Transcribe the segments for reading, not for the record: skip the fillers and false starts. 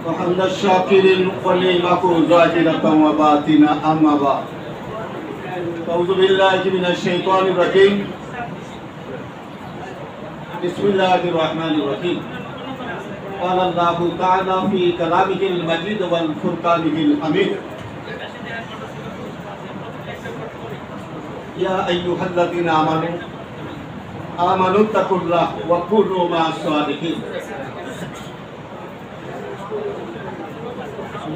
وحمد الشاكرين ونعمه ظاهرة وباطنة أما بعد أعوذ بالله من الشيطان الرجيم بسم الله الرحمن الرحيم قال الله تعالى في كلامه المجيد والفرقانه الحميد يا أيها الذين آمنوا اتقوا الله وكونوا مع الصادقين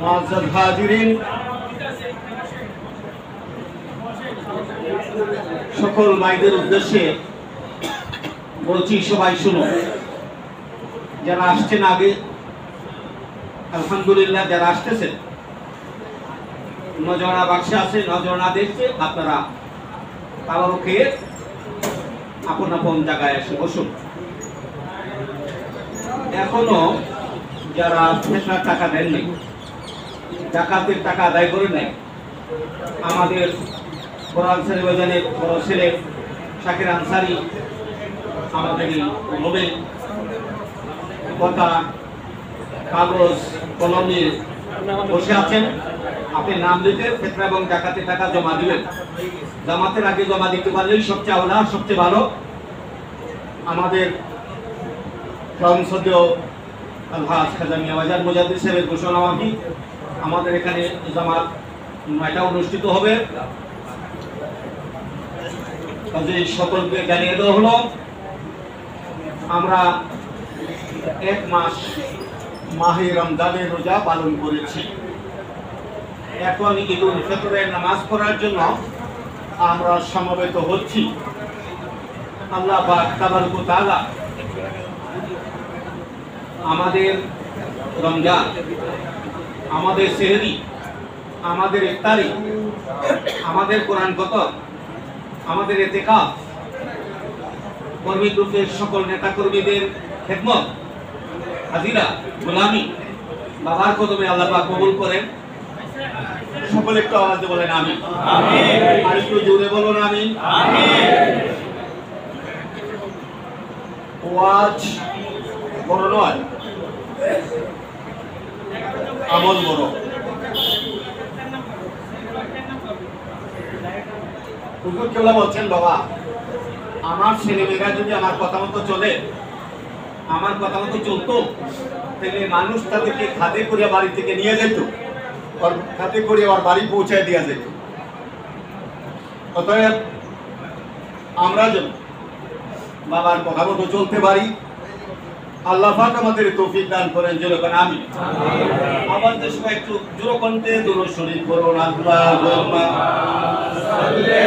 معزز হাজিরিন সকল মায়েদের উদ্দেশ্যে বলছি, সবাই শুনো। যারা আসছেন আগে আলহামদুলিল্লাহ, যারা আসতেছেন নজরানা বাক্সে আছে, নজরানা দেখছে, আপনারা তালাও খেয়ে আপন আপন জায়গায় এসে বসুন। এখনো যারা ফেসলার টাকা দেননি, জাকাতের টাকা আদায় করে নেয়, আমাদের কোরআন শরীফের বড় ছেলে শাকির আনসারী আমাদের মোবাইল কথা কাগজ কলম নিয়ে বসে আছেন। আপনি নাম দিতে ফেতরা এবং জাকাতের টাকা জমা দিবেন। জামাতের আগে জমা দিতে পারলেই সবচেয়ে আওলা, সবচেয়ে ভালো। আমাদের সংসদীয় আলহাজ খাজা মিয়া বাজার মুজাদ্দিদ সাহেবের ঘোষণা মাফিক আমাদের এখানে জামাত ৯টা অনুষ্ঠিত হবে। কাজেই সকলকে জানিয়ে দেওয়া হলো, আমরা ১ মাস মাহে রমজানের রোজা পালন করেছি। এখন ঈদুল ফিতরের নামাজ পড়ার জন্য আমরা সমবেত হচ্ছি। আল্লাহ পাক তাবারক ওয়া তাআলা আমাদের রমজান, আমাদের সেহরি, আমাদের ইফতারি, আমাদের কোরআন খতম, আমাদের ইতিকাফ, কর্মী গ্রুপের সকল নেতা কর্মীদের খেদমত, হাজিরা, গোলামি বাবার কদমে আল্লাহ পাক কবুল করেন। সকলে একটু আওয়াজে বলেন আমিন। আমিন। আর একটু জোরে বলুন আমিন। আমিন। ওয়াজ বড় নয়, আমল বড়। হুজুর কেবলা বলছেন, বাবা আমার ছেলেমেয়েরা যদি আমার কথা মতো চলে, আমার কথা মতো চলতো, তাহলে মানুষ তাদেরকে খাদে করে বাড়ি থেকে নিয়ে যেত, খাতে করে আবার বাড়ি পৌঁছায় দেওয়া যেত। অতএব আমরা যেন বাবার কথা মতো চলতে পারি, আল্লাহ পাক আমাদের তৌফিক দান করেন। যেরকম আমি আমাদের সবাই একটু জোরে কণ্ঠে দুরূদ শরীফ পড়ুন। আল্লাহুম্মা সাল্লি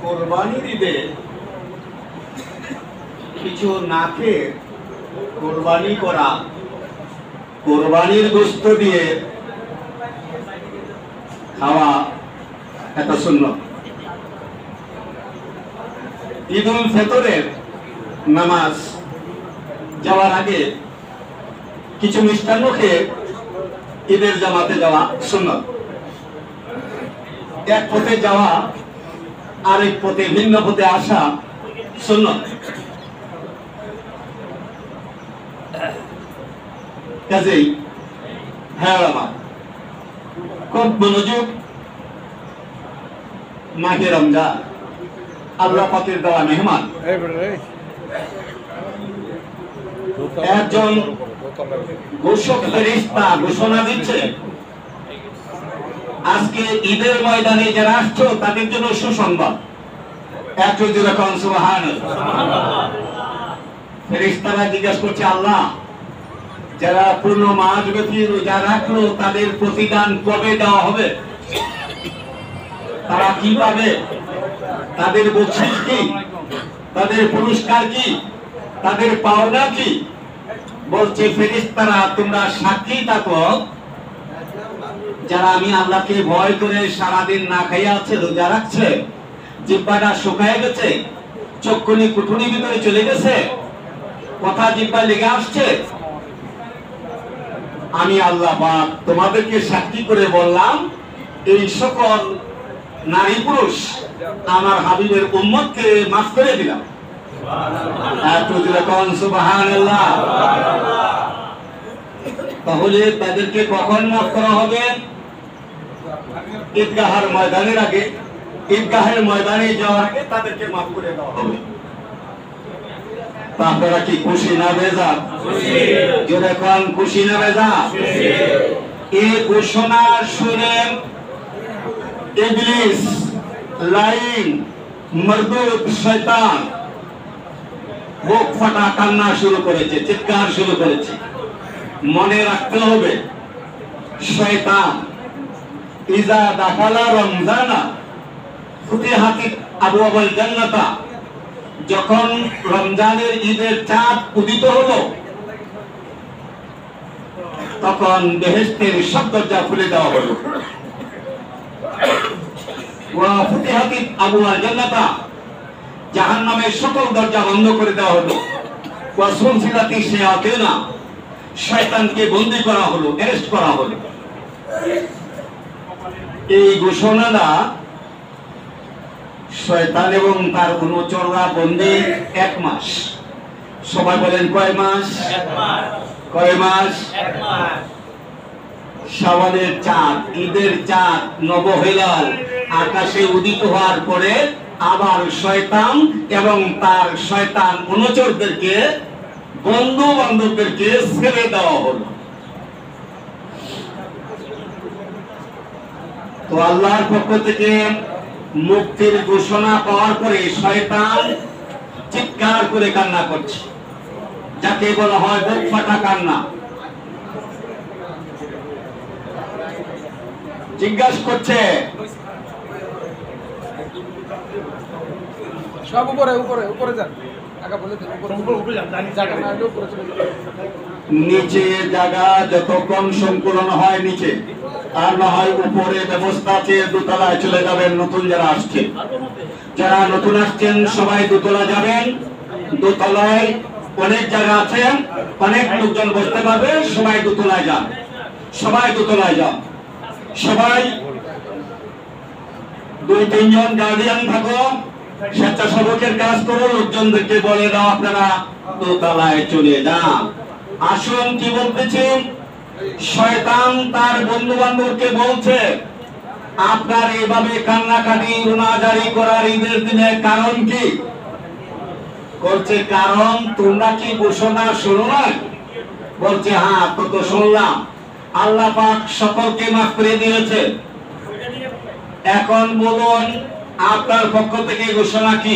কোরবানির ঈদে কিছু না খেয়ে কোরবানি করা, কোরবানির গোশত দিয়ে খাওয়া এত সুন্নাত। ঈদুল ফিতরের নামাজ যাওয়ার আগে কিছু মিষ্টান্ন খেয়ে ঈদের জামাতে যাওয়া সুন্নাত। এক পথে যাওয়া আরেক পথে, ভিন্ন পথে আসা সুন্নাত। কাজেই হ্যাঁ, আমার খুব মনোযোগ। মাহে রমজান আল্লাহ পাকের দেওয়া মেহমান। একজন ঘোষক ফেরেশতা ঘোষণা দিচ্ছে, আজকে ঈদের ময়দানে যারা আসছো তাদের জন্য সুসংবাদ। একটু যেরকম সুবহানাল্লাহ। ফেরেশতারা জিজ্ঞাসা করছে, আল্লাহ যারা পূর্ণ মাস ব্যাপী রোজা রাখলো তাদের প্রতিদান কবে দেওয়া হবে? তারা কি পাবে? তাদের বকশিশ কি? তাদের পুরস্কার কি? তাদের পাওনা কি? বলছে ফেরেশতারা, তোমরা সাক্ষী থাকো, যারা আমি আল্লাহকে ভয় করে সারাদিন না খাইয়া আছে, রোজা রাখছে, জিহ্বাটা শুকায় গেছে, চক্ষুনি কুঠুনি ভিতরে চলে গেছে, কথা জিব্বায় লেগে আসছে। আমি আল্লাহ পাক তোমাদেরকে সাক্ষী করে বললাম, এই সকল নারী পুরুষ আমার হাবিবের উম্মতকে মাফ করে দিলাম। সুবহানাল্লাহ। তাহলে তাদেরকে কখন মাফ করা হবে? ঈদগাহের ময়দানের আগে, ঈদগাহের ময়দানে যাওয়ার আগে তাদেরকে মাফ করে দেওয়া হবে। আপনারা কি খুশি না বেজার? যখন খুশি না বেজার? এই ঘোষণা শুনে ইবলিস, লাইন, মরদুদ, শয়তান বুক ফাটা কান্না শুরু করেছে, চিৎকার শুরু করেছে। মনে রাখতে হবে, শয়তান ইজা দাখালা রমজানা ফুতিহাতিত আবওয়াবুল জান্নাতা, যখন রমজানের ঈদের চাঁদ উদিত হলো তখন বেহেশতের সব দরজা খুলে দেওয়া হলো। ওয়া ফুতিহাতিত আবওয়াবুল জান্নাতা, জাহান্নামের সকল দরজা বন্ধ করে দেওয়া হলো। ওয়া সুলসিলাতি শায়াতিনা, শয়তানকে বন্দী করা হলো, অ্যারেস্ট করা হলো। এই ঘোষণাটা শয়তান এবং তার অনুচররা বন্দী 1 মাস। সবাই বলেন কয় মাস? কয় মাস? শাওয়ালের চাঁদ, ঈদের চাঁদ, নবহিলাল আকাশে উদিত হওয়ার পরে আবার শয়তান এবং তার শয়তান অনুচরদেরকে, বন্ধু বান্ধবদেরকে ছেড়ে দেওয়া হলো। তো আল্লাহর পক্ষ থেকে মুক্তির ঘোষণা পাওয়ার পরে শয়তান চিৎকার করে কান্না করছে, যাকে বলা হয় বুক ফাটা কান্না। জিজ্ঞাসা করছে, সব উপরে উপরে উপরে যান, আগা বলে দেন উপরে যান, জায়গা না হলে উপরে চলে যান। নিচে জায়গা যতক্ষণ সম্পূর্ণ হয় নিচে, আর না হয় উপরে ব্যবস্থা আছে, দোতলায় চলে যাবেন। নতুন যারা আসছেন, যারা নতুন আসছেন সবাই দোতলা যাবেন। দোতলায় অনেক জায়গা আছে, অনেক লোকজন বসতে পারবে। সবাই দোতলায় যান, সবাই দোতলায় যান। সবাই 2-3 জন গার্ডিয়ান থাকো, স্বেচ্ছাসেবকের কাজ করো, লোকজনদেরকে বলে দাও আপনারা দোতলায় চলে যান। আসুন, কি বলতেছি, শয়তান তার বন্ধু বান্ধবকে বলছে, আপনার এভাবে কান্নাকাটি রোনাজারি করার ঈদের দিনে কারণ কি? বলছে কারণ তোমরা কি ঘোষণা শোনো না? বলছে হ্যাঁ, তো শুনলাম। আল্লাহ পাক সকলকে মাফ করে দিয়েছে। এখন বলুন আপনার পক্ষ থেকে ঘোষণা কি?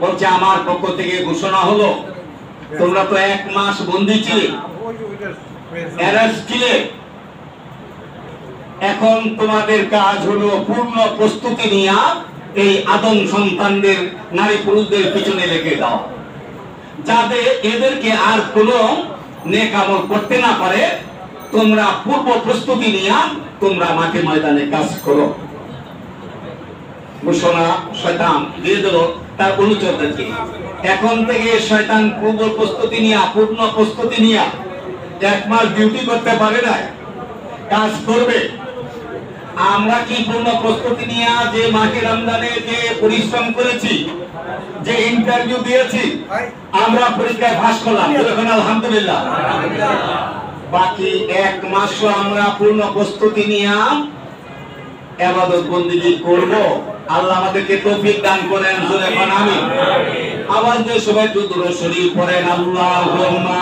বলছে আমার পক্ষ থেকে ঘোষণা হলো, তোমরা তো 1 মাস বন্দী ছিলে, অ্যারেস্ট ছিলে। এখন তোমাদের কাজ হলো পূর্ণ প্রস্তুতি নিয়ে এই আদম সন্তানদের, নারী পুরুষদের পিছনে লেগে দাও, যাতে এদেরকে আর কোনো নেক আমল করতে না পারে। তোমরা পূর্ব প্রস্তুতি নিয়ে তোমরা মাঠে ময়দানে কাজ করো। ঘোষণা শয়তান দিয়ে দিল তার অনুচরদেরকে। এখন থেকে শয়তান পূর্ব প্রস্তুতি নিয়ে, পূর্ণ প্রস্তুতি নিয়ে 1 মাস ডিউটি করতে পারে না, কাজ করবে। আমরা কি পূর্ণ প্রস্তুতি নিয়ে যে মাহে রমজানে যে পরিশ্রম করেছি, যে ইন্টারভিউ দিয়েছি, আমরা পরীক্ষায় পাস করলাম, এখন আলহামদুলিল্লাহ। বাকি 1 মাসও আমরা পূর্ণ প্রস্তুতি নিয়ে ইবাদত বন্দেগী করব। আল্লাহ আমাদেরকে তৌফিক দান করেন। এখন আমি আওয়াজ দিয়ে সবাই দুরূদ শরীফ পড়েন। আল্লাহুম্মা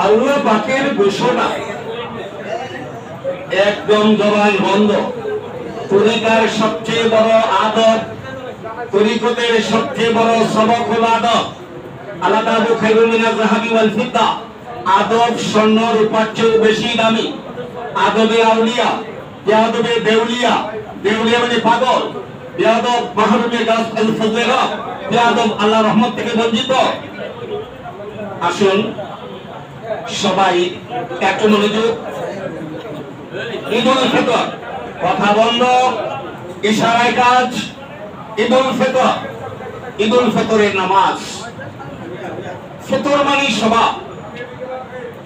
আল্লাহ পাকের ঘোষণা একদম জবান বন্ধ। তরিকার সবচেয়ে বড় আদব, তরিকতের সবচেয়ে বড় সবক হলো আদব। আলাদা খায়রুম মিনাজ যাহাবি ওয়াল ফিদ্দা, আদব স্বর্ণ রূপার চেয়েও বেশি দামি। আদবে আউলিয়া, বেয়াদবে দেউলিয়া, দেউলিয়া মানে পাগল, বেয়াদব মাহরুমে গাছ আল ফজলেরা, বেয়াদব আল্লাহ রহমত থেকে বঞ্চিত। আসুন সবাই একটু মনোযোগ। ঈদুল ফিতর, কথা বন্ধ, ইশারায় কাজ। ঈদুল ফিতর, ঈদুল ফিতরের নামাজ। ফিতর মানে সভা।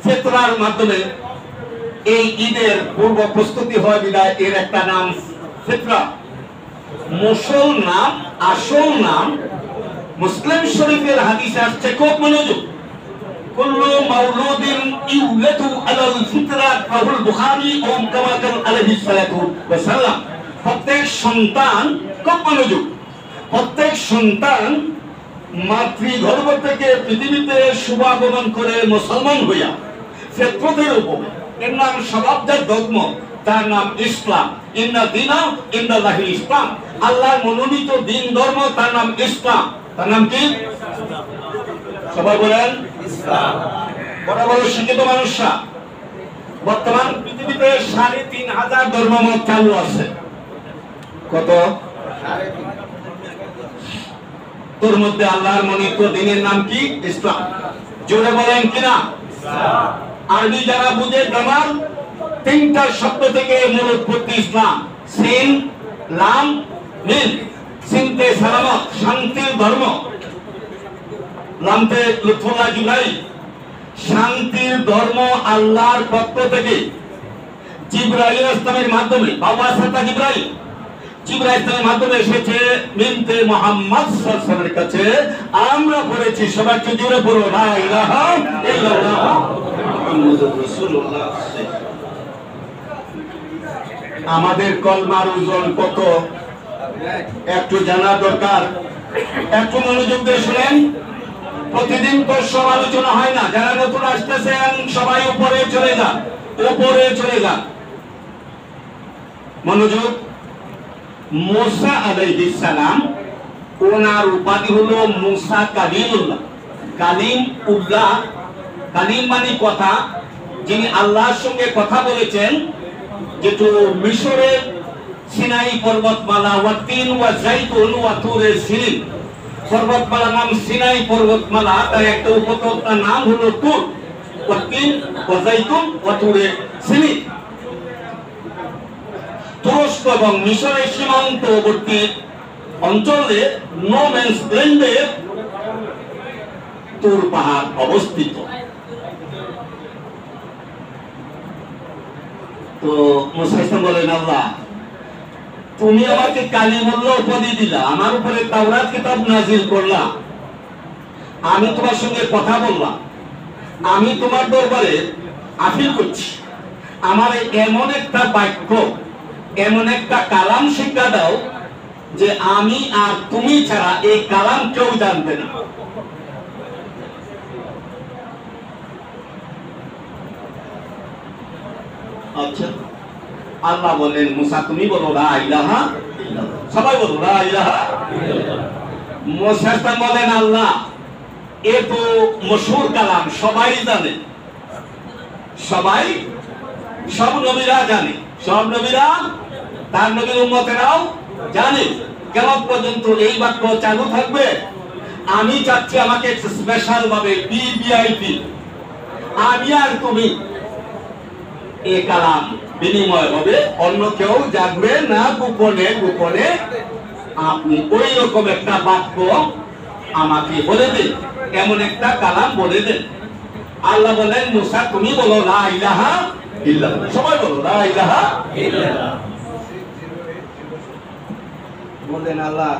ফিতরার মাধ্যমে এই ঈদের পূর্ব প্রস্তুতি হয় বিদায় এর একটা নাম ফিতরা। মুসল নাম, আসল নাম মুসলিম শরীফের হাদিসে আসছে, খুব মনোযোগ। কুল্লু মাউলুদিন ইউলাদু আলাল ফিতরা, রাহুল বুখারী ও কামা কাল আলাইহিস সালাতু ওয়া সালাম। প্রত্যেক সন্তান, খুব মনোযোগ, প্রত্যেক সন্তান মাতৃগর্ভ থেকে পৃথিবীতে শুভাগমন করে মুসলমান হইয়া ফিতরতের উপর, এর নাম স্বভাবজাত ধর্ম, তার নাম ইসলাম। ইন্না দীনা ইনদাল্লাহিল ইসলাম, আল্লাহর মনোনীত দিন ধর্ম, তার নাম ইসলাম। তার নাম কি? সবাই বলেন ইসলাম। বড় বড় শিক্ষিত মানুষরা বর্তমান পৃথিবীতে ৩,৫০০ ধর্মমত চালু আছে। কত? তোর মধ্যে আল্লাহর মনোনীত দিনের নাম কি? ইসলাম। জোরে বলেন কিনা? ইসলাম। আরবি যারা বুঝে গ্রামার, তিনটা শব্দ থেকে মূল উৎপত্তি ইসলাম। সিন, লাম, মিম। সিনতে সালামত, শান্তির ধর্ম। লামতে লুৎফুল্লাহ জিবরাইল, শান্তির ধর্ম আল্লাহর পক্ষ থেকে জিবরাইল ইসলামের মাধ্যমে, বাবা সাতা জিবরাইল, জিবরাইল ইসলামের মাধ্যমে এসেছে মিনতে মুহাম্মদ সাল্লাল্লাহু আলাইহি ওয়াসাল্লামের কাছে। আমরা পড়েছি, সবাই একটু জোরে পড়ো, লা ইলাহা ইল্লাল্লাহ মুহাম্মাদুর রাসূলুল্লাহ। আমাদের কলমার ওজন কত একটু জানা দরকার। একটু মনোযোগ দিয়ে শুনেন। প্রতিদিন তো সব আলোচনা হয় না, যারা নতুন আসতেছেন সবাই উপরে চলে যান, উপরে চলে যান। মনোযোগ। মুসা আলাইহিস সালাম, ওনার উপাধি হলো মুসা কালিমুল্লাহ। কালিম উল্লাহ, কালিম মানে কথা, যিনি আল্লাহর সঙ্গে কথা বলেছেন। যেহেতু মিশরের সিনাই পর্বতমালা, ওয়া তিন ওয়া জাইতুন ওয়া তুরে সিনিন, পর্বতমালা নাম সিনাই পর্বতমালা, তার একটা উপত্যকার নাম হলো তুর। ওয়া তিন ওয়া জাইতুন ওয়া তুরে সিনিন। তুরস্ক এবং মিশরের সীমান্তবর্তী অঞ্চলে নো ম্যানস ল্যান্ডে তুর পাহাড় অবস্থিত। তো মুসা ইসলাম বলেন, আল্লাহ তুমি আমাকে কালিমুল্লাহ উপাধি দিলা, আমার উপরে তাওরাত কিতাব নাজিল করলা, আমি তোমার সঙ্গে কথা বললাম, আমি তোমার দরবারে আপিল করছি, আমার এমন একটা বাক্য, এমন একটা কালাম শিক্ষা দাও যে আমি আর তুমি ছাড়া এই কালাম কেউ জানবে না। আচ্ছা, আল্লাহ বলেন, মুসা তুমি বলো লা ইলাহা ইল্লাল্লাহ। সবাই বলো লা ইলাহা ইল্লাল্লাহ। মুসা বলেন, আল্লাহ এ তো মশহুর কালাম, সবাই জানে, সবাই, সব নবীরা জানে, সব নবীরা, তার নবীর উম্মতেরাও জানে। কিয়ামত পর্যন্ত এই বাক্য চালু থাকবে। আমি চাচ্ছি আমাকে স্পেশাল ভাবে ভিভিআইপি, আমি আর তুমি এই কালাম বিনিময় হবে, অন্য কেউ জানবে না, গোপনে গোপনে আপনি ওই রকম একটা বাক্য আমাকে বলে দেন, এমন একটা কালাম বলে দেন। আল্লাহ বলেন, মুসা তুমি বলো লা ইলাহা ইল্লাল্লাহ। সবাই বলো লা ইলাহা ইল্লাল্লাহ। বলেন, আল্লাহ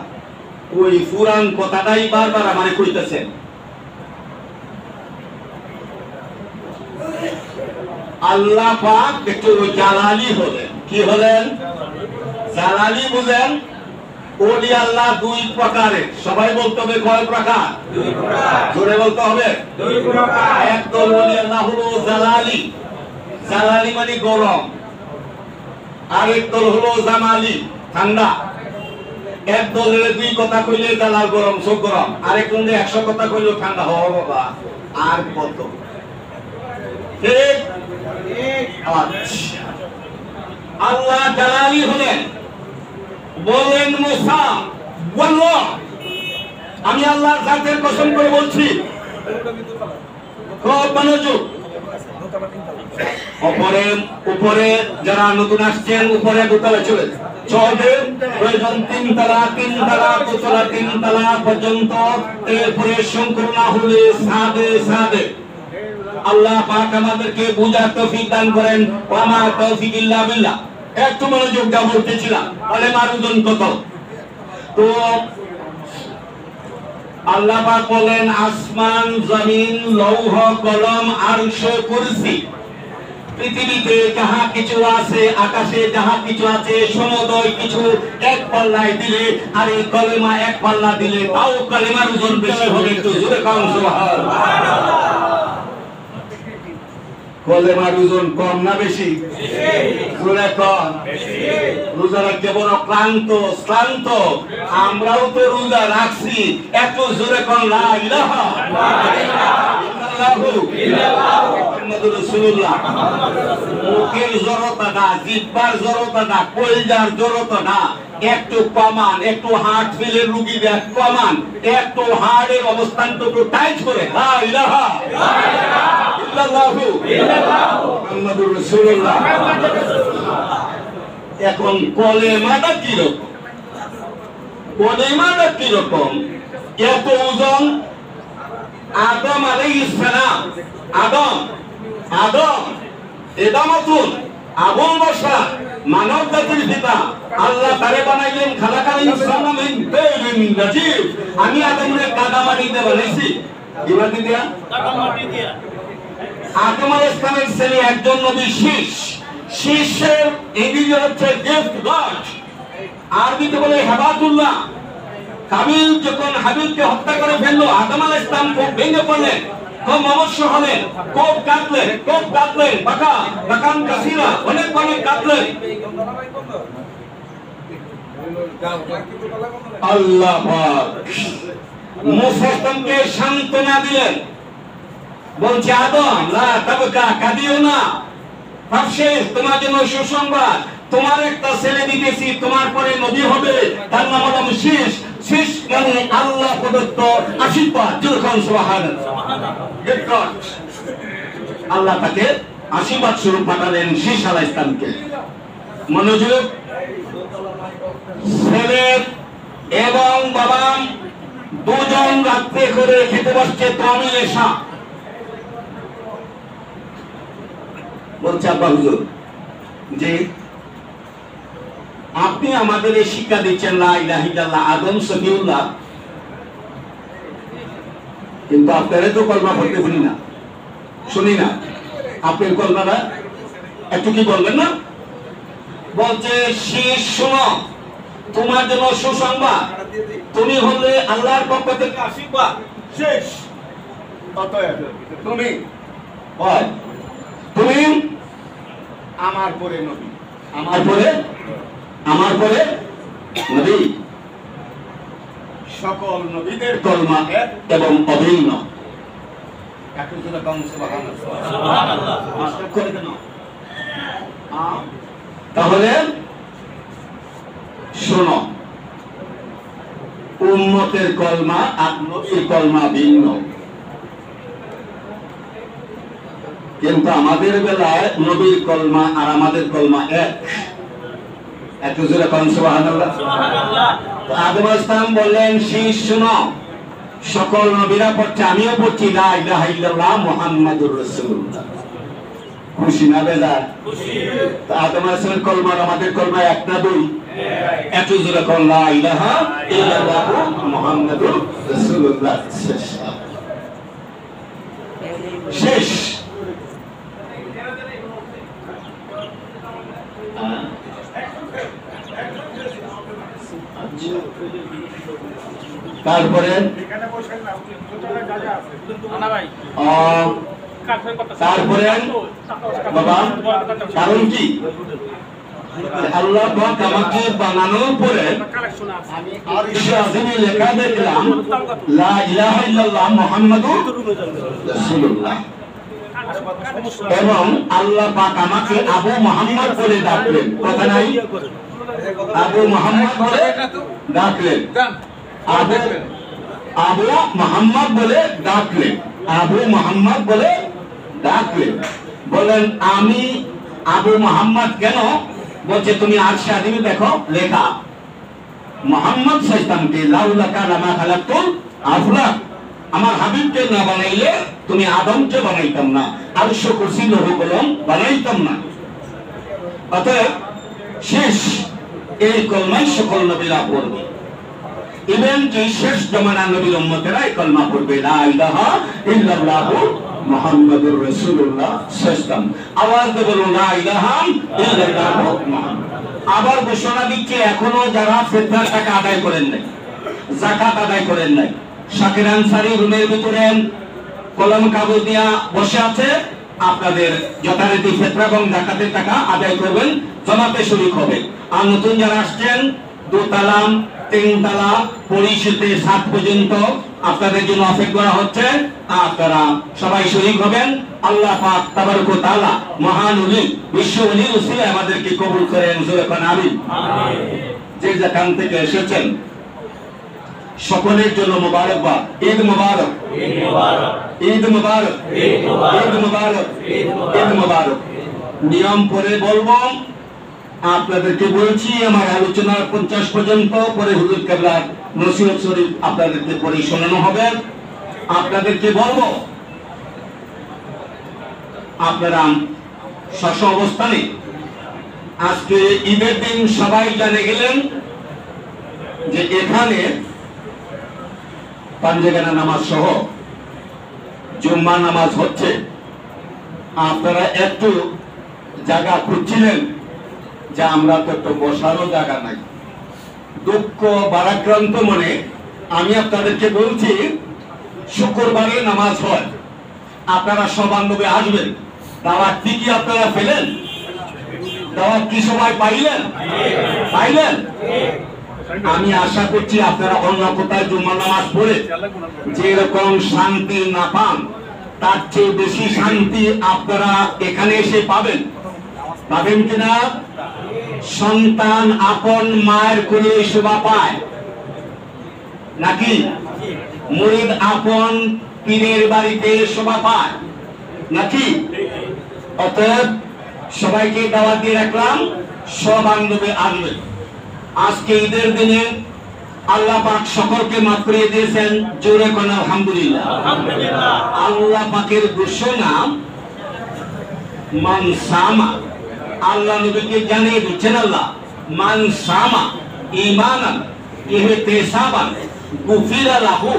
ওই পুরান কথাটাই বারবার আমারে কইতেছেন। আল্লাহ পাক একটু জালালি হলেন। কি হলেন? জালালি বলেন। ওলি আল্লাহ দুই প্রকারের। সবাই বলতে হবে কয় প্রকার? দুই প্রকার। জোরে বলতে হবে দুই প্রকার। এক দল ওলি আল্লাহ হলো জালালি, জালালি মানে গরম। আরেক দল হলো জামালি, ঠান্ডা। এক দলের দুই কথা কইলে জালাল গরম, চোখ গরম, আরেক দলে 100 কথা কইলেও ঠান্ডা। হ বাবা, আর কত ঠিক? আচ্ছা। আল্লাহ জালালি হলেন, বলেন মুসা ওয়াল্লাহ, আমি আল্লাহর জাতের কসম করে বলছি, খুব মনোযোগ। উপরে যারা নতুন আসছেন উপরে দোতলা চলবে, প্রয়োজন তিনতলা দোতলা তিনতলা পর্যন্ত, এরপরে শঙ্কর না হলে সাদে। আল্লাহ পাক আমাদেরকে বুঝার তৌফিক দান করেন। ওয়া মা তৌফিক ইল্লা বিল্লাহ। একটু মনোযোগ দাও, বলতেছিলাম কলেমার ওজন কত। তো আল্লাহ পাক বলেন আসমান, জমিন, লৌহ কলম, আরশ, কুরসি, পৃথিবীতে যাহা কিছু আছে, আকাশে যাহা কিছু আছে, সমুদয় কিছু এক পাল্লায় দিলে আর এই কলেমা এক পাল্লা দিলে তাও কলেমার ওজন বেশি হবে। একটু জোরে কাম সুবহানাল্লাহ। কলেমার ওজন কম না বেশি? জোরে কম। রোজা রাখতে বড় ক্লান্ত, আমরাও তো রোজা রাখছি, এত জোরে কম লা ইলাহা ইল্লাল্লাহু মুহাম্মাদুর রাসূলুল্লাহ। মুখের জড়তা না, জিহ্বার জড়তা না, কলজার জড়তা না, একটু কমান, একটু হার্ট ফেলের রোগীদের কমান, একটু হার্টের অবস্থানটুকু টাইট করে লা ইলাহা ইল্লাল্লাহু মুহাম্মাদুর রাসূলুল্লাহ। এখন কলেমাটা কি রকম? কলেমাটা কি রকম? এত ওজন। আদম আলাইহিস সালাম, আদম এদামাতুন, আবুল বাশার, মানব জাতির পিতা, আল্লাহ তারে বানাইলেন খালাকাল ইনসানা মিন তাইরিন নাজিব। আমি আদমরে কাদামাটিতে বানাইছি। কি মাটি দিয়া? কাদামাটি দিয়া। আদম আলাইহিস সালামের ছেলে একজন নবী শীষের ইংরেজি হচ্ছে গিফট গড, আরবিতে বলে হাবাতুল্লাহ। কাবিল যখন হাবিলকে হত্যা করে ফেললো, আদম আলাইহিস সালাম খুব ভেঙে পড়লেন, খুব অবশ্য হলেন, খুব কাঁদলেন, বাকান কাসিরা, অনেক কাঁদলেন। আল্লাহ পাক মুসা ইসলামকে সান্ত্বনা দিলেন, বলছে আদম লা তাবকা, কাঁদিও না, ভাবশেষ তোমার জন্য সুসংবাদ, তোমার একটা ছেলে দিতেছি, তোমার পরে নবী হবে, তার নাম হলো শীষ মানে আল্লাহ প্রদত্ত আশীর্বাদ। যখন সুবহানাল্লাহ, আল্লাহ তাকে আশীর্বাদ স্বরূপ পাঠালেন শীষ আলাইহিস সালামকে। মনোযোগ, ছেলে এবং বাবা দুজন রাত্রে করে খেতে বসছে, তামিল এসা বলছে আব্বা হুজুর যে আপনি আমাদের এই শিক্ষা দিচ্ছেন লা ইলাহা ইল্লাল্লাহ, আদম সফিউল্লাহ, কিন্তু আপনারা তো কলমা পড়তে শুনি না, আপনার কলমাটা একটু কি বলবেন না? বলছে শীষ শোনো, তোমার জন্য সুসংবাদ, তুমি হলে আল্লাহর পক্ষ থেকে আশীর্বাদ শেষ। তুমি আমার পরে নবী, আমার পরে নবী, সকল নবীদের কলমা এক এবং অভিন্ন। তাহলে শোনো, উম্মতের কলমা আর নবীর কলমা ভিন্ন, কিন্তু আমাদের বেলায় নবীর কলমা আর আমাদের কলমা এক। একটু জোরে বলেন সুবহানাল্লাহ। আদম আলাইহিস সালাম বললেন শীষ শোনো, সকল নবীরা পড়ছে, আমিও পড়ছি লা ইলাহা ইল্লাল্লাহ মুহাম্মাদুর রাসূলুল্লাহ। খুশি না বেজার? আদম আলাইহিস সালামের কলমা আর আমাদের কলমা এক না দুই? একটু জোরে বলেন লা ইলাহা ইল্লাল্লাহ মুহাম্মাদুর রাসূলুল্লাহ। শেষ। তারপরে বাবা কারণ কি? আল্লাহ পাক আমাকে বানানোর পরে লেখা দেখলাম লা ইলাহা ইল্লাল্লাহ মুহাম্মাদুর রাসূলুল্লাহ। এবং আল্লাহ পাক আমাকে আবু মোহাম্মদ বলে ডাকলেন, কথা নাই, আবু মোহাম্মদ বলে ডাকলেন, আবু মোহাম্মদ বলে ডাকলেন, আবু মোহাম্মদ বলে ডাকলেন। বলেন আমি আবু মোহাম্মদ কেন? বলছে তুমি আরশে আজিমে দেখো লেখা মোহাম্মদ সাল্লামকে লাউলা কালামা খালাকুল আফলাক, আমার হাবিবকে না বানাইলে তুমি আদমকে বানাইতাম না, আরশ কুরসি লৌহ কলম বানাইতাম না। অতএব শেষ এই কলমাই সকল নবীরা পড়বে, ইভেন যে শেষ জমানা নবীর উম্মতেরা এই কলমা পড়বে, লা ইলাহা ইল্লাল্লাহু মুহাম্মাদুর রাসূলুল্লাহ সাল্লাম। আওয়াজ দিয়ে বলুন লা ইলাহা ইল্লাল্লাহু মুহাম্মাদ। আবার ঘোষণা দিচ্ছে এখনো যারা ফিতরার টাকা আদায় করেন নাই, যাকাত আদায় করেন নাই, শাকির আনসারী রুমের ভিতরে কলম কাগজ নিয়ে বসে আছে, আপনাদের যথারীতি ফিতরা এবং যাকাতের টাকা আদায় করবেন, জমাতে শরীক হবে। আর নতুন যারা আসছেন দোতলা, তিনতলা, পরিশোধে 7 পর্যন্ত আপনাদের জন্য অপেক্ষা করা হচ্ছে, আপনারা সবাই শরীক হবেন। আল্লাহ পাক তাবারক ওয়া তাআলা মহান ওলি বিশ্ব ওলির উসিলায় আমাদেরকে কবুল করেন, জোরে কোন আমিন। যে যেখান থেকে এসেছেন সকলের জন্য মোবারকবাদ, ঈদ মোবারক, ঈদ মোবারক, ঈদ মোবারক, ঈদ মোবারক, ঈদ মোবারক। নিয়ম পরে বলবো, আপনাদেরকে বলছি আমার আলোচনার 50 পর্যন্ত, পরে হুজুর কেবলার নসিহত শরীফ আপনাদেরকে পরে শোনানো হবে। আপনাদেরকে বলবো আপনারা শস্য অবস্থানে আজকে ঈদের দিন সবাই জানে গেলেন যে এখানে পাঞ্জেগানা নামাজ সহ জুম্মা নামাজ হচ্ছে। আপনারা একটু জায়গা খুঁজছিলেন যে আমরা তো একটু বসারও জায়গা নাই। দুঃখ বারাক্রান্ত মনে আমি আপনাদেরকে বলছি শুক্রবারে নামাজ হয়, আপনারা সবান্ধবে আসবেন। দাওয়াত কি আপনারা পেলেন? দাওয়াত কি সবাই পাইলেন? পাইলেন? আমি আশা করছি আপনারা অন্য কোথায় জুম্মা নামাজ পড়ে যেরকম শান্তি না পান, তার চেয়ে বেশি শান্তি আপনারা এখানে এসে পাবেন। পাবেন কিনা? সন্তান আপন মায়ের কোলে শোভা পায় নাকি মুরিদ আপন পীরের বাড়িতে শোভা পায় নাকি? অতএব সবাইকে দাওয়াত দিয়ে রাখলাম, সবান্ধবে আসবেন। আজকে ঈদের দিনে আল্লাহ পাক সকলকে মাফ করে দিয়েছেন, জোরে কোন আলহামদুলিল্লাহ। আল্লাহ পাকের ঘোষণা মান সামা, আল্লাহ নবীকে জানিয়ে দিচ্ছেন আল্লাহ, মান সামা ঈমানান ইহতিসাবান গুফিরা লাহু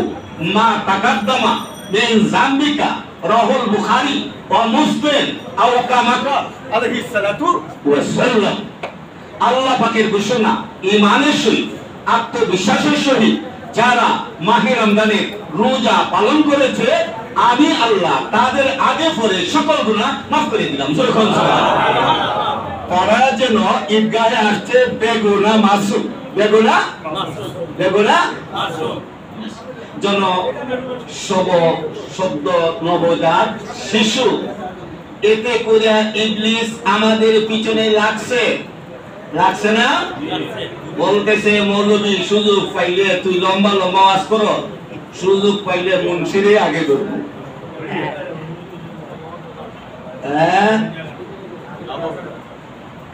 মা তাকাদ্দামা মিন যামবিকা, রাহুল বুখারী ওয়া মুসলিম আও কামা আলাইহিস সালাতু ওয়া সাল্লাম। আল্লাহ পাকের ঘোষণা, ঈমানের সহিত আত্মবিশ্বাসের সহিত যারা মাহে রমজানের রোজা পালন করেছে, আমি আল্লাহ তাদের আগে পরে সকল গুনাহ মাফ করে দিলাম। তারা যেন ঈদগাহে আসছে বেগুনা মাসুম, বেগুনা বেগুনা যেন শব্দ নবজাত শিশু। এতে করে ইবলিস আমাদের পিছনে লাগছে, লাগছে না? বলতেছে মৌলবী সুযোগ পাইলে তুই লম্বা লম্বা ওয়াজ করো, সুযোগ পাইলে মুন্সিরে আগে ধরবো।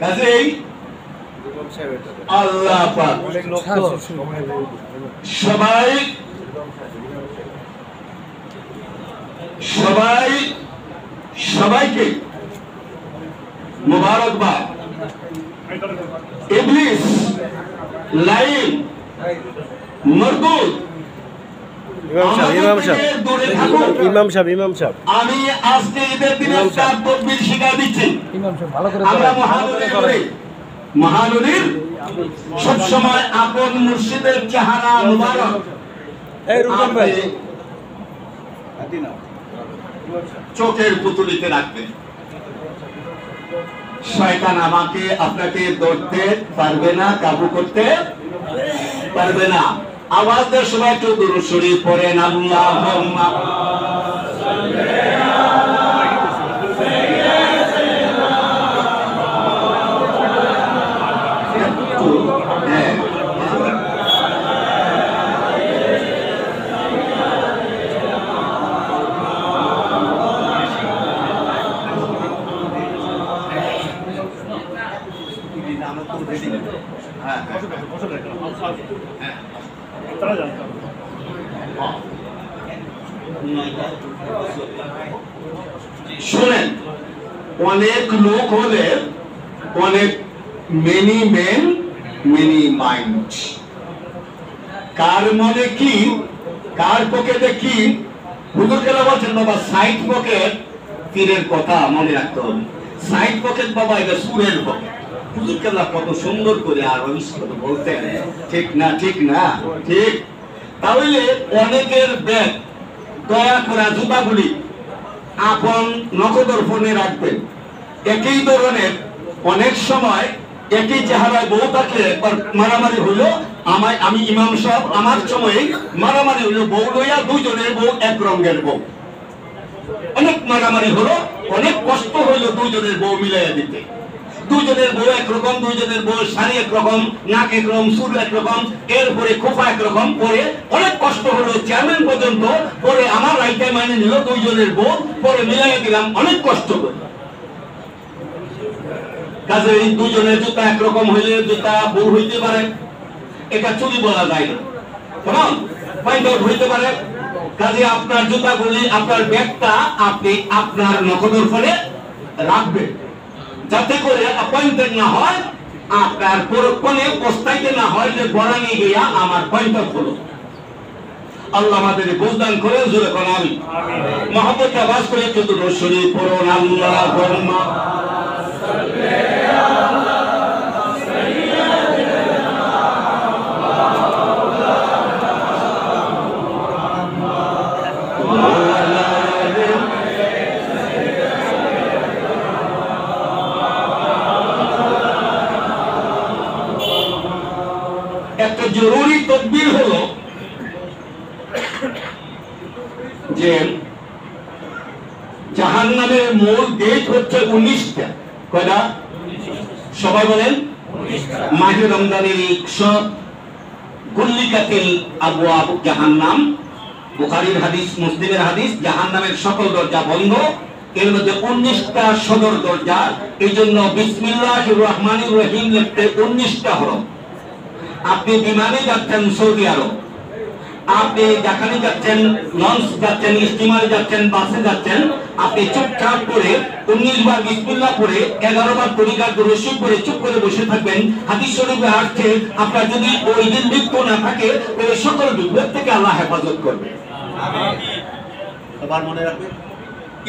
কাজেই আল্লাহ পাক সবাই সবাই সবাইকে মোবারকবাদ। ইবলিস লাইন মরদুদ ইমাম সাহেব আমি আজকে ঈদের দিনে চার তকবীর শিখাই দিচ্ছি। আমরা মহানবীর সবসময় আপন মুর্শিদের চেহারা মুবারক চোখের পুতুলিতে রাখবেন। শয়তান আমাকে আপনাকে ধরতে পারবে না, কাবু করতে পারবে না। আওয়াজ দিয়ে সবাই একটু দুরূদ শরীফ পড়েন। আল্লাহুম্মা হ্যাঁ শোনেন, অনেক লোক হলে অনেক মেনি মেন মেনি মাইন্ড। কার মনে কি, কার পকেটে কি, হুজুর কেন বলছেন বাবা সাইড পকেট তীরের কথা মনে রাখতে হবে। সাইড পকেট বাবা এটা সুরের পকেট। হুজুর কেন কত সুন্দর করে আর বলতেন, ঠিক না? ঠিক না? ঠিক। তাহলে অনেকের ব্যাগ দয়া করা জুতাগুলি আপন নগদর ফোনে রাখবেন। একই ধরনের অনেক সময় একই চেহারায় বউ থাকলে একবার মারামারি হইলো, আমি ইমাম সাহেব আমার সময়ে মারামারি হইলো, বউ লইয়া দুইজনের বউ এক রঙের বউ, অনেক মারামারি হলো, অনেক কষ্ট হইলো দুইজনের বউ মিলাইয়া দিতে। দুইজনের বউ একরকম, দুইজনের বউ শাড়ি একরকম, নাক একরকম, চুল একরকম, এরপরে খোপা একরকম, পরে অনেক কষ্ট হলো চেয়ারম্যান পর্যন্ত, পরে আমার রাইটে মানে নিল দুইজনের বউ, পরে মিলাইয়া দিলাম, অনেক কষ্ট করে। কাজে এই দুজনের জুতা একরকম হইলে জুতা ভুল হইতে পারে, এটা চুরি বলা যায় না, কেমন পয়েন্ট আউট হইতে পারে। কাজে আপনার জুতাগুলি, আপনার ব্যাগটা আপনি আপনার নগদর ফলে রাখবেন, যাতে করে অ্যাপয়েন্টেড না হয়, আপনার পরক্ষণে পস্তাইতে না হয় যে বরানি গিয়া আমার পয়েন্ট আউট হলো। আল্লাহ আমাদের বুঝদান করে জোরে কোন আমি মহব্বত আওয়াজ করে চতুর্থ শরীফ পড়ুন আল্লাহুম্মা একটা জরুরি তদবির হলো যে জাহান্নামের মূল গেট হচ্ছে 19টা। কয়টা? সবাই বলেন। মাহে রমজানের 100 কুল্লিকাতিল আবওয়াব জাহান্নাম, বুখারীর হাদিস, মুসলিমের হাদিস, জাহান্নামের সকল দরজা বন্ধ। এর মধ্যে 19টা সদর দরজা, এই জন্য বিসমিল্লাহির রহমানির রহিম লিখতে 19টা হরফ। আপনি বিমানে যাচ্ছেন সৌদি আরব, আপনি যেখানে যাচ্ছেন, লঞ্চ যাচ্ছেন, স্টিমারে যাচ্ছেন, বাসে যাচ্ছেন, আপনি চুপচাপ করে 19 বার বিসমিল্লাহ পড়ে 11 বার তরিকার রশিদ পড়ে চুপ করে বসে থাকবেন। হাদিস শরীফে আসছে আপনার যদি ওই দিন মৃত্যু না থাকে তাহলে সকল বিপদ থেকে আল্লাহ হেফাজত করবে। আবার মনে রাখবেন,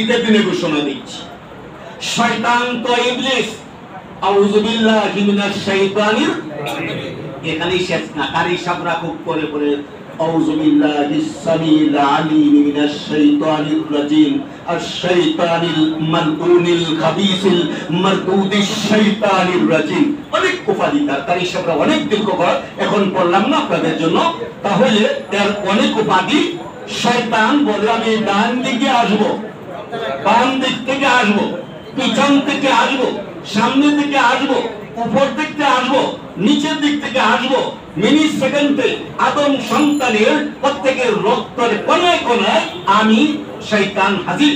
ঈদের দিনে ঘোষণা দিচ্ছি, শয়তান তো ইবলিস, আউযু বিল্লাহি মিনাশ শাইতানির, এখানেই শেষ না, কারি সাবরা খুব করে করে আউযু বিল্লাহিস সামিল আলিম মিনাশ শাইতানির রাজিম আশ-শাইতানিল মালউনিল খাবিসিল মারদুদিশ শাইতানির রাজিম। অনেক উপাধিকার কারি সাবরা, অনেক দীর্ঘকর, এখন পড়লাম না আপনাদের জন্য। তাহলে এর অনেক উপাধি। শয়তান বলে আমি ডান দিকে আসবো, বাম দিক থেকে আসবো, পিছন থেকে আসবো, সামনে থেকে আসবো, উপর দিক থেকে আসবো, নিচের দিক থেকে আসবো। মিনিট সেকেন্ডে আদম সন্তানের প্রত্যেকের রক্তের কোনায় কোনায় আমি শয়তান হাজির।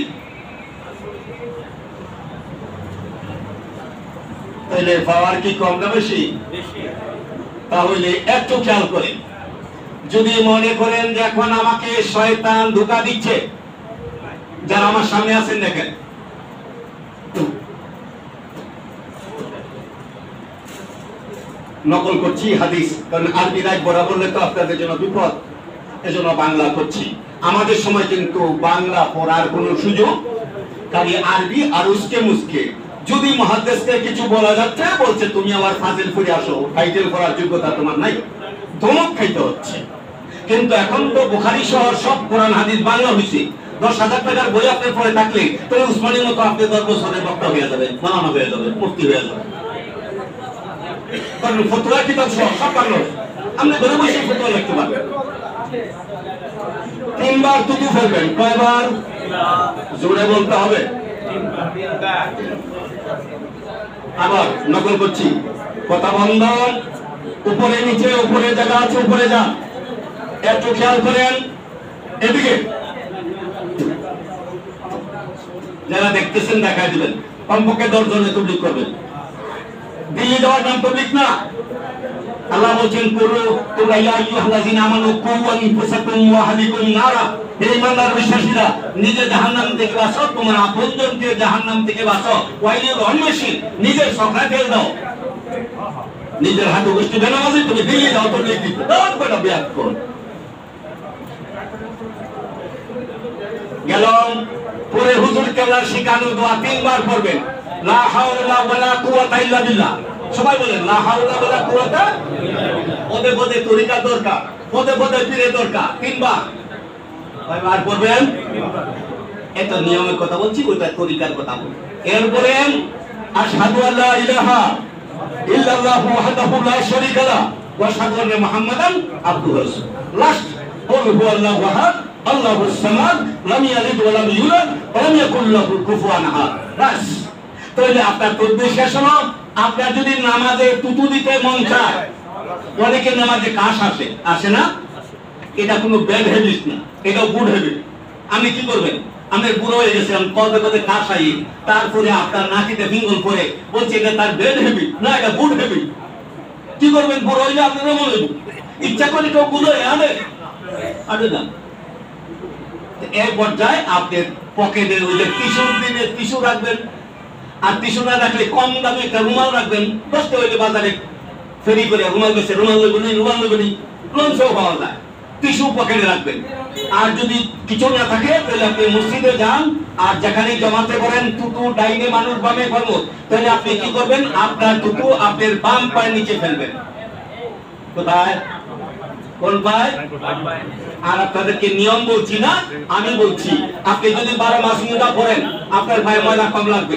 তাহলে পাওয়ার কি কম না বেশি? তাহলে একটু খেয়াল করেন, যদি মনে করেন যে এখন আমাকে শয়তান ধোঁকা দিচ্ছে, যারা আমার সামনে আছেন দেখেন, নকল করছি হাদিস, কারণ আরবি রায় বরাবর তো আপনাদের জন্য বিপদ, এজন্য বাংলা করছি। আমাদের সময় কিন্তু বাংলা পড়ার কোনো সুযোগ, খালি আরবি আর উস্কে মুস্কে। যদি মুহাদ্দিসকে কিছু বলা যাচ্ছে, বলছে তুমি আমার ফাজিল পড়ে আসো, টাইটেল করার যোগ্যতা তোমার নাই, ধমক খাইতে হচ্ছে। কিন্তু এখন তো বুখারী সহ সব কোরআন হাদিস বাংলা হয়েছে। 10,000 টাকার বই আপনি পড়ে থাকলে তাহলে উসমানীর মতো আপনি 10 বছরের বক্তা হয়ে যাবেন, মাওলানা হয়ে যাবেন, মুফতি হয়ে যাবেন। কারণ ফতোয়া কিতাব সব বাংলা, আপনি ঘরে বসে ফতোয়া লিখতে পারবেন। 3 বার তুতু ফেলবেন, কয়বার? জোরে বলতে হবে। আবার নকল করছি, কথা বন্ধ, উপরে নিচে, উপরে জায়গা আছে, উপরে যান। একটু খেয়াল করেন এদিকে, যারা দেখতেছেন দেখাই দিবেন, কমপক্ষে 10 জনে তবলিগ করবেন। দিল্লি যাওয়ার নাম তবলিগ না। আল্লাহ বলছেন কুলু তোমরা ইয়া আইয়ুহাল্লাযিনা আমানু কু আনফুসাকুম ওয়া আহলিকুম নারা, হে ঈমানদার বিশ্বাসীরা নিজে জাহান্নাম থেকে বাঁচো, তোমার আপনজনকে জাহান্নাম থেকে বাঁচো। ওয়াইলুল অন্বেষী, নিজের সখা তেল দাও, নিজের হাতে গোষ্ঠী বেনামাজি, তুমি দিল্লি যাও তো লিখি দাও বড় বিয়াত কর। গেলাম পরে হুজুর কেবলার শিখানো দোয়া 3 বার পড়বেন, লা হাওলা ওয়ালা কুওয়াতা ইল্লা বিল্লাহ। সবাই বলেন লা হাওলা ওয়ালা কুওয়াতা। পদে পদে তরিকা দরকার, পদে পদে পীরের দরকার। 3 বার কয়বার পড়বেন? এটা নিয়মের কথা বলছি, ওইটা তরিকার কথা বলছি। এরপরে আশহাদু আল্লা ইলাহা ইল্লাল্লাহু ওয়াহদাহু লা শারীকা লাহু ওয়া আশহাদু আন্না মুহাম্মাদান আবদুহু ওয়া রাসূলুহু। লাস্ট কুল হুয়াল্লাহু আহাদ আল্লাহুস সামাদ লাম ইয়ালিদ ওয়া লাম ইউলাদ ওয়া লাম ইয়াকুল লাহু কুফুয়ান আহাদ। বাস। তাহলে আপনার তদবির শেষ হলো। আপনার যদি নামাজে তুতু দিতে মন চায়, অনেকের নামাজে কাশ আসে না, এটা কোনো ব্যাড হ্যাবিট না, এটা গুড হ্যাবিট। আমি কি করবেন? আমি বুড়ো হয়ে গেছিলাম, কদে কদে কাশ আই, তারপরে আপনার নাকিতে ফিঙ্গল পরে বলছে এটা তার ব্যাড হ্যাবিট না, এটা গুড হ্যাবিট। কি করবেন? বুড়ো হইলে আপনারা মনে ইচ্ছা করে কেউ বুড়ো হয়ে আনে না। এই পর্যায়ে আপনার পকেটের ওই যে টিস্যু রাখবেন, আর টিস্যু না রাখলে কম দামে একটা রুমাল রাখবেন। 10 টাকা হইলে বাজারে ফেরি করে রুমাল বেছে, রুমাল নেবেন লঞ্চও পাওয়া যায়। টিস্যু পকেটে রাখবেন। আর যদি কিছু না থাকে তাহলে আপনি মসজিদে যান, আর যেখানে জমাতে করেন তুতু ডাইনে মানুষ বামে ফেলবো, তাহলে আপনি কি করবেন? আপনার তুতু আপনার বাম পায়ের নিচে ফেলবেন। কোথায়? কোন পায়? আর আপনাদেরকে নিয়ম বলছি না, আমি বলছি। আপনি যদি 12 মাস মুদা পড়েন, আপনার পায়ে ময়লা কম লাগবে,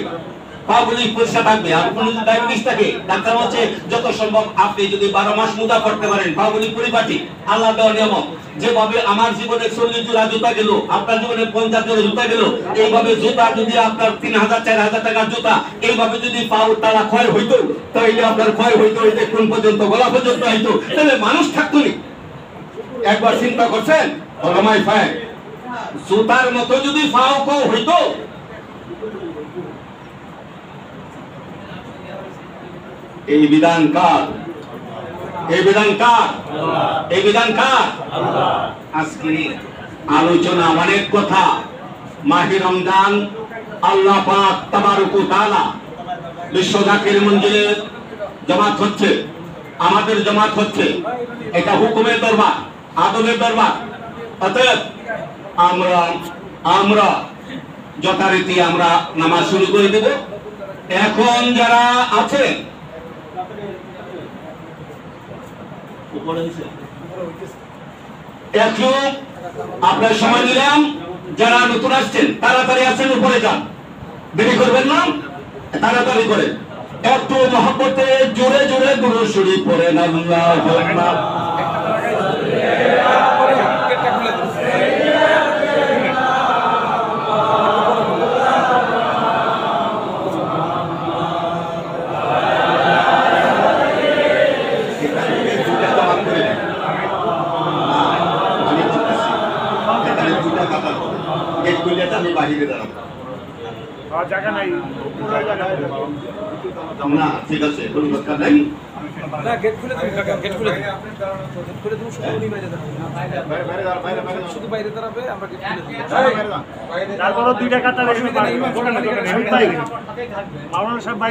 পাগুলি পরিষ্কার থাকবে। আর কোনো যদি ডায়াবেটিস থাকে, ডাক্তার বলছে যত সম্ভব আপনি যদি 12 মাস মুদা করতে পারেন, পাগুলি পরিপাটি। আল্লাহ দেওয়া নিয়ম। যেভাবে আমার জীবনে 40 জোড়া জুতা গেল, আপনার জীবনে 50 জোড়া জুতা গেল, এইভাবে জুতা যদি আপনার 3000-4000 টাকার জুতা এইভাবে যদি পাও তারা ক্ষয় হইতো, তাহলে আপনার ক্ষয় হইতো হইতে কোন পর্যন্ত, গলা পর্যন্ত হইতো, তাহলে মানুষ থাকতো না। একবার চিন্তা করছেন? ওলামাই ফায় জুতার মতো যদি পাও কও হইতো, এই বিধান কার? এই বিধান কার? এই বিধান কার? আজকে আলোচনা অনেক কথা। মাহে রমজান আল্লাহ পাক তাবারক ওয়া তাআলা বিশ্ব জাকির মঞ্জিলে জামাত হচ্ছে, আমাদের জামাত হচ্ছে। এটা হুকুমের দরবার, আদলের দরবার। অতএব আমরা যথারীতি আমরা নামাজ শুরু করে দেব। এখন যারা আছে একটু আপনার সময় নিলাম, যারা নতুন আসছেন তাড়াতাড়ি আসছেন, উপরে যান, দেরি করবেন না, তাড়াতাড়ি করে একটু মহব্বতে জোরে জোরে দুরূদ শরীফ পড়েন। আল্লাহু আকবার। আমি বাহিরে দাঁড়াবো না, ঠিক আছে, কোনো দরকার নাই। গেট খুলে দিন, গেট খুলে দিন, গেট খুলে দিন, শুধু উনি বাইরে দাঁড়াবে, শুধু বাইরে দাঁড়াবে, আমরা গেট খুলে দিই। তারপরও 2 টাকা তার মাওলানা সাহেব বাইরে